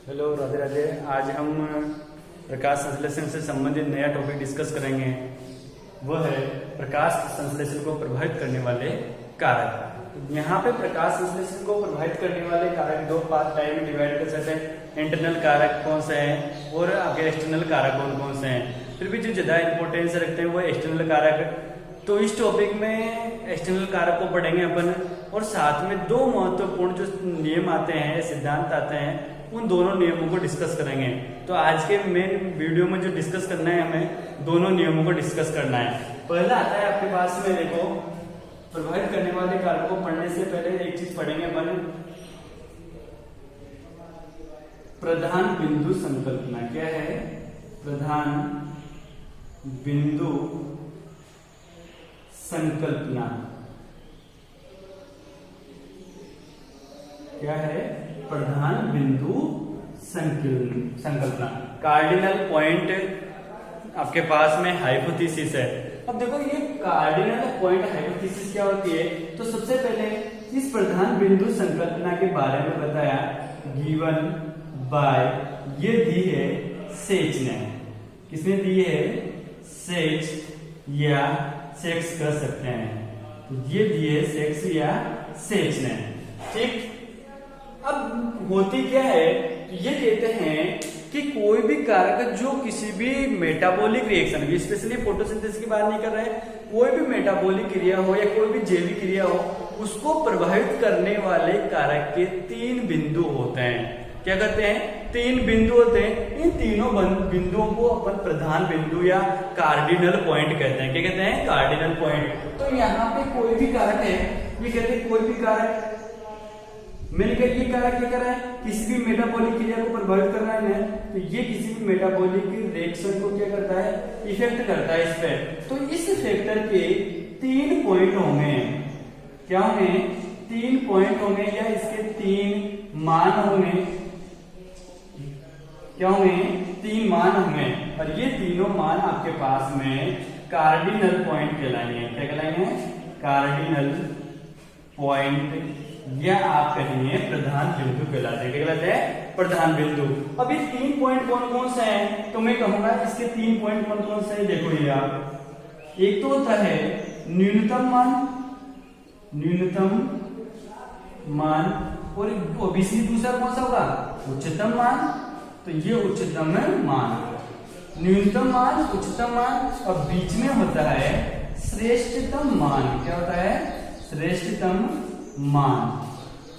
Hello, Radhe Radhe. आज हम प्रकाश संश्लेषण से संबंधित नया टॉपिक डिस्कस करेंगे। वह है प्रकाश संश्लेषण को प्रभावित करने वाले कारक। यहाँ पे प्रकाश संश्लेषण को प्रभावित करने वाले कारक दो पार्ट टाइम में डिवाइड कर सकते हैं। इंटरनल कारक कौन से हैं और आगे एक्सटर्नल कारक कौन कौन से हैं। फिर भी जो ज्यादा इंपॉर्टेंस रखते हैं वो एक्सटर्नल कारक। तो इस टॉपिक में एक्सटर्नल कारक को पढ़ेंगे अपन, और साथ में दो महत्वपूर्ण जो नियम आते हैं, सिद्धांत आते हैं, उन दोनों नियमों को डिस्कस करेंगे। तो आज के मेन वीडियो में जो डिस्कस करना है, हमें दोनों नियमों को डिस्कस करना है। पहला आता है आपके पास में, देखो, प्रभावित करने वाले कारक को पढ़ने से पहले एक चीज पढ़ेंगे अपन, प्रधान बिंदु संकल्पना। क्या है प्रधान बिंदु संकल्पना? क्या है प्रधान बिंदु संकल्पना? कार्डिनल पॉइंट आपके पास में हाइपोथेसिस है। अब देखो, ये कार्डिनल पॉइंट हाइपोथेसिस क्या होती है। तो सबसे पहले इस प्रधान बिंदु संकल्पना के बारे में बताया, गिवन बाय, ये दी है सेच ने। किसने दी है? सेच या सेक्स कर सकते हैं। ये दिए सेक्स या सेच ने, ठीक। अब होती क्या है, ये कहते हैं कि कोई भी कारक जो किसी भी मेटाबॉलिक रिएक्शन, स्पेशली फोटोसिंथेसिस की बात नहीं कर रहे हैं, कोई भी मेटाबॉलिक क्रिया हो या कोई भी जैविक क्रिया हो, उसको प्रभावित करने वाले कारक के तीन बिंदु होते हैं। क्या कहते हैं? तीन बिंदु होते हैं। इन तीनों बिंदुओं को अपन प्रधान बिंदु या कार्डिनल पॉइंट कहते हैं। क्या कहते हैं? Cardinal point. तो यहाँ पे कोई भी कारक है, ये कहते हैं कोई भी कारक, मैंने कहा ये कारक क्या कर रहा है, किसी भी मेटाबॉलिक क्रिया को प्रभावित कर रहा है, तो ये किसी भी मेटाबॉलिक रिएक्शन को क्या करता है? इफेक्ट करता है इस पे। तो इस फैक्टर के तीन पॉइंट होंगे। क्या होंगे? तीन पॉइंट होंगे या इसके तीन मान होंगे। क्या होंगे? तीन मान होंगे, और ये तीनों मान आपके पास में कार्डिनल पॉइंट कहलाएंगे। क्या कहलाएंगे? कार्डिनल पॉइंट, या आप कहेंगे प्रधान बिंदु कहलाते हैं। क्या कहलाते हैं? प्रधान बिंदु। अब ये तीन पॉइंट कौन कौन से हैं? तो मैं कहूंगा इसके तीन पॉइंट कौन कौन से हैं। देखो ये आप, एक तो होता है न्यूनतम मान, न्यूनतम मान, और ओबीसी दूसरा कौन सा होगा? उच्चतम मान। तो ये उच्चतम मान, न्यूनतम मान, उच्चतम मान, और बीच में होता है श्रेष्ठतम मान। क्या होता है? श्रेष्ठतम मान।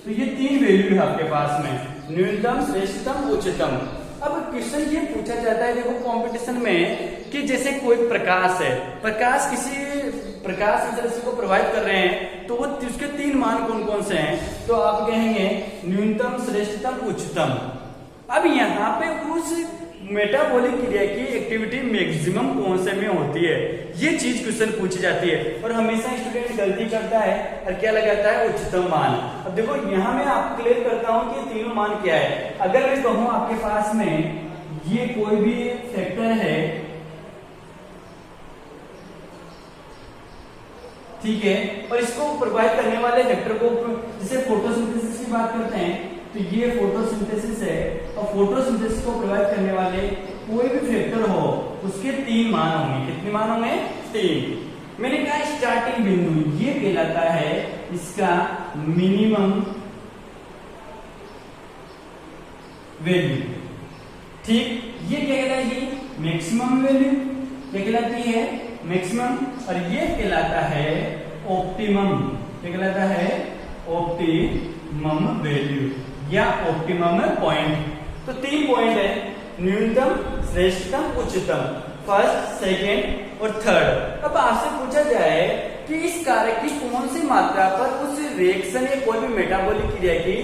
तो ये तीन वैल्यू है आपके पास में, न्यूनतम, श्रेष्ठतम, उच्चतम। अब क्वेश्चन ये पूछा जाता है, देखो कंपटीशन में, कि जैसे कोई प्रकाश है, प्रकाश किसी प्रकाश संश्लेषण को प्रभावित कर रहे हैं, तो वो उसके तीन मान कौन कौन से हैं? तो आप कहेंगे न्यूनतम, श्रेष्ठतम, उच्चतम। अब यहाँ पे उस मेटाबॉलिक क्रिया की एक्टिविटी मैक्सिमम कौन से में होती है, ये चीज क्वेश्चन पूछी जाती है, और हमेशा स्टूडेंट गलती करता है और क्या लगाता है? उच्चतम मान। अब देखो, यहाँ मैं आपको क्लियर करता हूँ कि तीनों मान क्या है। अगर मैं कहूँ आपके पास में ये कोई भी फैक्टर है, ठीक है, और इसको प्रभावित करने वाले फैक्टर को, जैसे फोटोसिंथेसिस की बात करते हैं, तो ये फोटोसिंथेसिस है, और फोटोसिंथेसिस को प्रभावित करने वाले कोई भी फैक्टर हो, उसके तीन मान होंगे। कितने मान होंगे? तीन। मैंने कहा स्टार्टिंग बिंदु, ये कहलाता है इसका मिनिमम वैल्यू, ठीक। ये क्या कहलाएगी? Maximum value. क्या कहलाती है? मैक्सिमम। और ये कहलाता है ऑप्टिमम। क्या कहलाता है? ऑप्टिमम वैल्यू या ऑप्टिमम पॉइंट। तो तीन पॉइंट है, न्यूनतम, श्रेष्ठतम, उच्चतम, फर्स्ट, सेकेंड और थर्ड। अब आपसे पूछा जाए कि इस कारक की कौन सी मात्रा पर उस रिएक्शन या कोई भी मेटाबॉलिक क्रिया की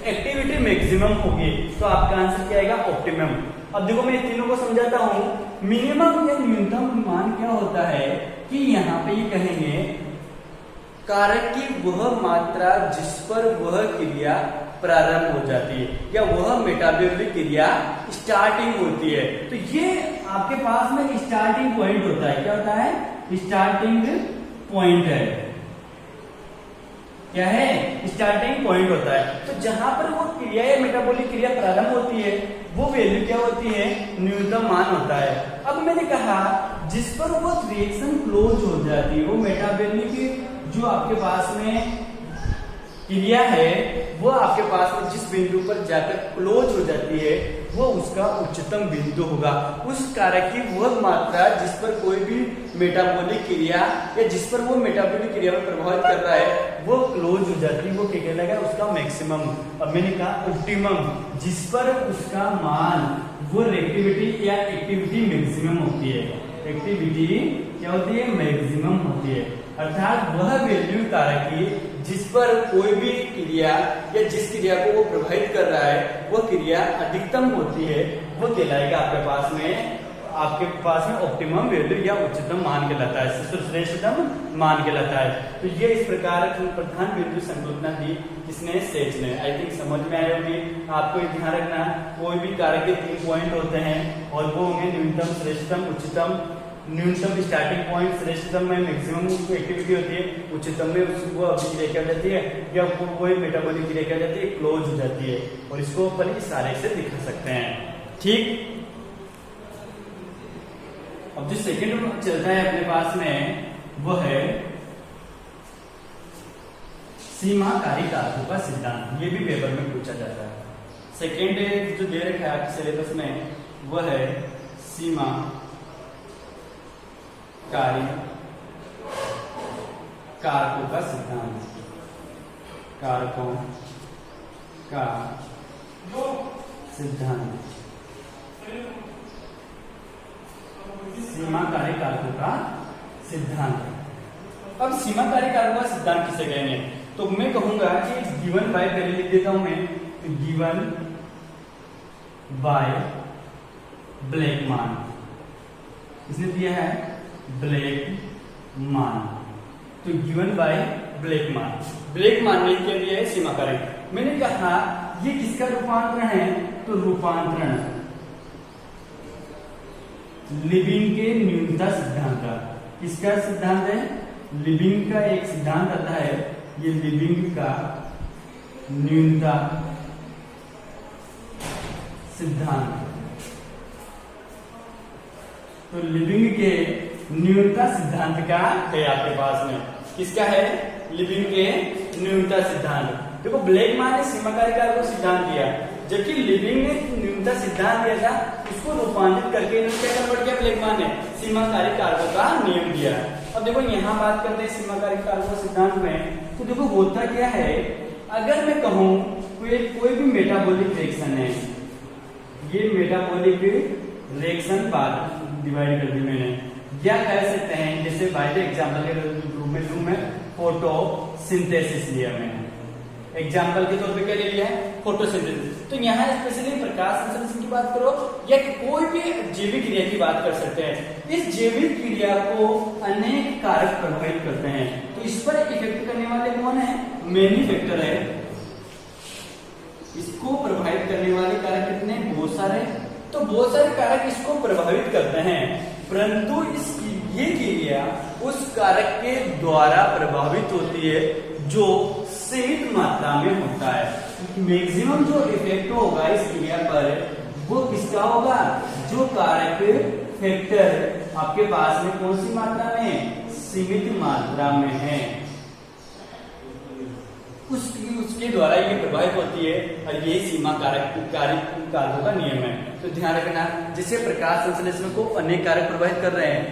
एक्टिविटी मैक्सिमम होगी, तो आपका आंसर क्या आएगा? ऑप्टिमम। अब देखो, मैं तीनों को समझाता हूं। मिनिमम या न्यूनतम मान क्या होता है कि यहाँ पे ये कहेंगे कारक की वह मात्रा जिस पर वह क्रिया प्रारंभ हो जाती है, या वह मेटाबॉलिक क्रिया स्टार्टिंग होती है। तो ये आपके पास में स्टार्टिंग पॉइंट होता है। क्या होता है? स्टार्टिंग पॉइंट है। क्या है? स्टार्टिंग पॉइंट होता है। तो जहां पर वो क्रिया या मेटाबॉलिक क्रिया प्रारंभ होती है वो वैल्यू क्या होती है, न्यूनतम मान होता है। अब मैंने कहा जिस पर वो रिएक्शन क्लोज हो जाती है, वो मेटाबॉलिक जो आपके पास में क्रिया है वो आपके पास में जिस बिंदु पर जाकर क्लोज हो जाती है वो उसका उच्चतम बिंदु होगा। उस कारक की वह मात्रा जिस पर कोई भी मेटाबॉलिक क्रिया या जिस पर वो मेटाबॉलिक क्रिया में प्रभावित कर रहा है वो क्लोज हो जाती है, वो क्या कहलाएगा, उसका मैक्सिमम। अब मैंने कहा ऑप्टिमम, जिस पर उसका मान वो रिएक्टिविटी या एक्टिविटी मैक्सिमम होती है। एक्टिविटी क्या होती है, मैक्सिमम होती है, अर्थात वह वैल्यू कारक की जिस पर कोई भी क्रिया या जिस क्रिया को वो प्रभावित कर रहा है वो क्रिया अधिकतम होती है, वो कहलाएगा आपके पास में ऑप्टिमम वैल्यू या उच्चतम मान कहलाता है, श्रेष्ठतम मान कहलाता है। तो ये इस प्रकार प्रधान बिंदु संकल्पना दी किसने, सेच ने। आई थिंक समझ में आया होगी। आपको ध्यान रखना कोई भी कारक के 3 पॉइंट होते हैं और वो होंगे न्यूनतम, श्रेष्ठतम, उच्चतम। न्यूनतम स्टार्टिंग पॉइंट, श्रेष्ठतम में मैक्सिमम एक्टिविटी होती है, उच्चतम में वो अभिक्रिया क्या जाती है या वो मेटाबॉलिक क्रिया क्या जाती है, क्लोज हो जाती है। और इसको अपन इस आरेख से दिखा सकते हैं। ठीक, अब जो सेकंड चलता है अपने पास में वो है सीमाकारी कारकों का सिद्धांत। ये भी पेपर में पूछा जाता है। सेकंड जो दे रखा है आपके सिलेबस में वो है सीमाकारी कारकों का सिद्धांत। कारकों का सिद्धांत, सीमाकारी कारकों का सिद्धांत। अब सीमाकारी कारकों का सिद्धांत किसे कहेंगे, तो मैं कहूंगा कि गिवन बाय, पहले लिख देता हूं मैं, तो गिवन बाय ब्लैकमान, इसने दिया है ब्लैकमान, तो गिवन बाय ब्लैकमान, ब्लैकमान ने क्या दिया है, सीमाकारी। मैंने कहा ये किसका रूपांतरण है, तो रूपांतरण लिबिंग के न्यूनता सिद्धांत का। किसका सिद्धांत है, लिबिंग का एक सिद्धांत आता है, ये लिबिंग का न्यूनता सिद्धांत। तो लिबिंग के न्यूनता सिद्धांत का है आपके पास में, किसका है, लिबिंग के न्यूनता सिद्धांत। देखो ब्लैकमान ने सीमाकारी कारकों का सिद्धांत दिया, जबकि लिबिंग ने न्यूनता सिद्धांत दिया था, उसको रूपांतरित करके इन्होंने क्या कन्वर्ट किया, ब्लैकमान ने सीमाकारी कारकों का नियम दिया। अब देखो यहाँ बात करते हैं सीमाकारी कारकों सिद्धांत में, तो देखो होता क्या है, अगर मैं कहूं कोई भी मेटाबॉलिक रिएक्शन है, ये मेटाबॉलिक रिएक्शन बात डिवाइड कर दी मैंने, या कह सकते हैं जैसे बाय द एग्जाम्पल के रूप में लूं मैं, फोटोसिंथेसिस लिया मैंने, एग्जाम्पल के तौर पे क्या ले लिया है, फोटोसिंथेसिस। तो यहाँ स्पेशली प्रकाश संश्लेषण की बात करो या कोई भी जैविक क्रिया की बात कर सकते हैं। इस जैविक क्रिया को अनेक कारक प्रभावित करते हैं, तो इस पर इफेक्ट करने वाले कौन है, मैनी फैक्टर है। इसको प्रभावित करने वाले कारक कितने, बहुत सारे, तो बहुत सारे कारक इसको प्रभावित करते हैं, परंतु ये क्रिया उस कारक के द्वारा प्रभावित होती है जो सीमित मात्रा में होता है। मैक्सिमम जो इफेक्ट होगा इस क्रिया पर वो किसका होगा, जो कारक फैक्टर आपके पास में कौन सी मात्रा में, सीमित मात्रा में है, उसके द्वारा ये प्रभावित होती है, और ये सीमा कारकों का नियम है। तो ध्यान रखना, जैसे प्रकाश संश्लेषण को अनेक कारक प्रभावित कर रहे हैं,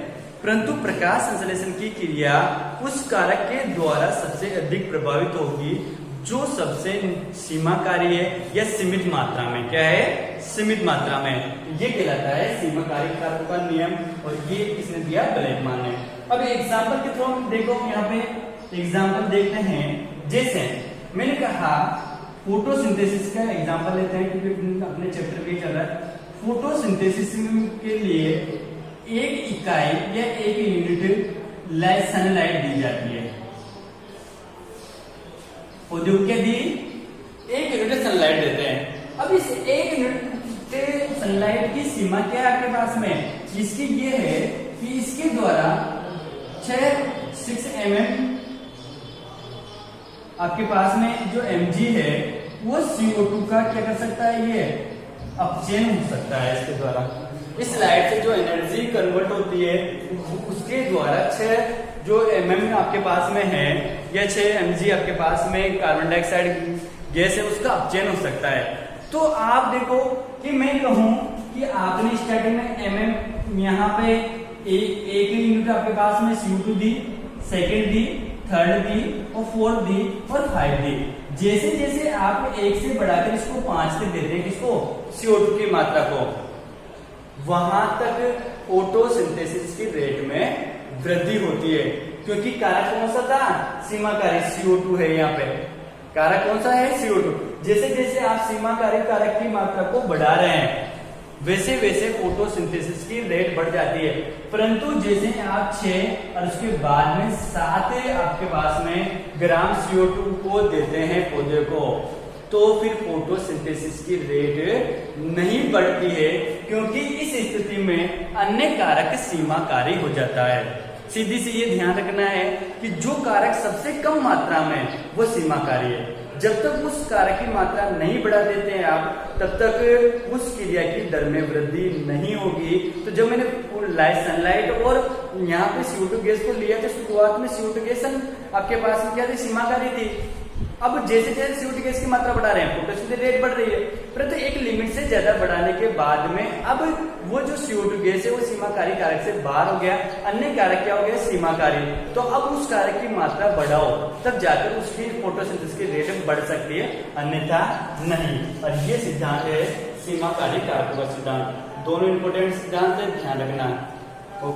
परंतु प्रकाश संश्लेषण की क्रिया उस कारक के द्वारा सबसे अधिक प्रभावित होगी जो सबसे सीमाकारी है या सीमित मात्रा में, क्या है, सीमित मात्रा में, ये कहलाता है सीमाकारी कारकों का नियम। और ये किसने दिया, ब्लैकमान ने। अब एग्जाम्पल के थ्रू हम देखो, यहाँ पे एग्जाम्पल देखते हैं। जैसे मैंने कहा फोटोसिंथेसिस का एग्जाम्पल लेते हैं क्योंकि अपने चैप्टर में चल रहा है। फोटोसिंथेसिस के लिए एक इकाई या एक यूनिट सनलाइट दी जाती है, पौधे को क्या दी, एक यूनिट सनलाइट देते हैं। अब इस एक यूनिट सनलाइट की सीमा क्या है आपके पास में, इसकी ये है कि इसके द्वारा 6 mm आपके पास में जो mg है वो CO2 का क्या कर सकता है, ये अपचयन हो सकता है इसके द्वारा। इस लाइट से जो एनर्जी कन्वर्ट होती है उसके द्वारा 6 जो mm आपके पास में है या 6 mg आपके पास में कार्बन डाइऑक्साइड गैस है उसका अपचयन हो सकता है। तो आप देखो कि मैं कहूं कि आपने स्टार्टिंग में mm यहाँ पे एक यूनिट आपके पास में CO2 दी, सेकंड दी, थर्ड दी और फोर्थ दी और 5 दी। जैसे जैसे आप 1 से बढ़ाकर इसको 5 तक देते हैं, किसको, CO2 की मात्रा को, वहां तक फोटोसिंथेसिस की रेट में वृद्धि होती है। क्योंकि कारक कौन सा था, सीमाकारी CO2 है, यहाँ पे कारक कौन सा है, CO2। जैसे जैसे आप सीमाकारी कारक की मात्रा को बढ़ा रहे हैं वैसे वैसे फोटोसिंथेसिस की रेट बढ़ जाती है। परंतु जैसे आप 6 और उसके बाद में 7 आपके पास में ग्राम CO2 को देते हैं पौधे को, तो फिर फोटोसिंथेसिस की रेट नहीं बढ़ती है, क्योंकि इस स्थिति में अन्य कारक सीमाकारी हो जाता है। सीधी सी ये ध्यान रखना है कि जो कारक सबसे कम मात्रा में वो सीमाकारी है। जब तक उस कारक की मात्रा नहीं बढ़ा देते हैं आप, तब तक उस क्रिया की दर में वृद्धि नहीं होगी। तो जब मैंने सनलाइट और यहाँ पे CO2 गैस को लिया तो शुरुआत में CO2 गैस आपके पास में क्या थी, सीमाकारी थी। अब जैसे जैसे CO2 गैस की मात्रा बढ़ा रहे हैं फोटोसिंथेसिस रेट बढ़ रही है, परंतु एक लिमिट से ज्यादा बढ़ाने के बाद में अब वो जो CO2 गैस है वो सीमाकारी कारक से बाहर हो गया, अन्य कारक क्या हो गया, सीमाकारी। तो अब उस कारक की मात्रा बढ़ाओ तब जाकर उसकी फोटोसिंथेसिस की रेट बढ़ सकती है, अन्यथा नहीं। और ये सिद्धांत है सीमाकारी कारकों का सिद्धांत। दोनों इंपोर्टेंट सिद्धांत है, ध्यान रखना।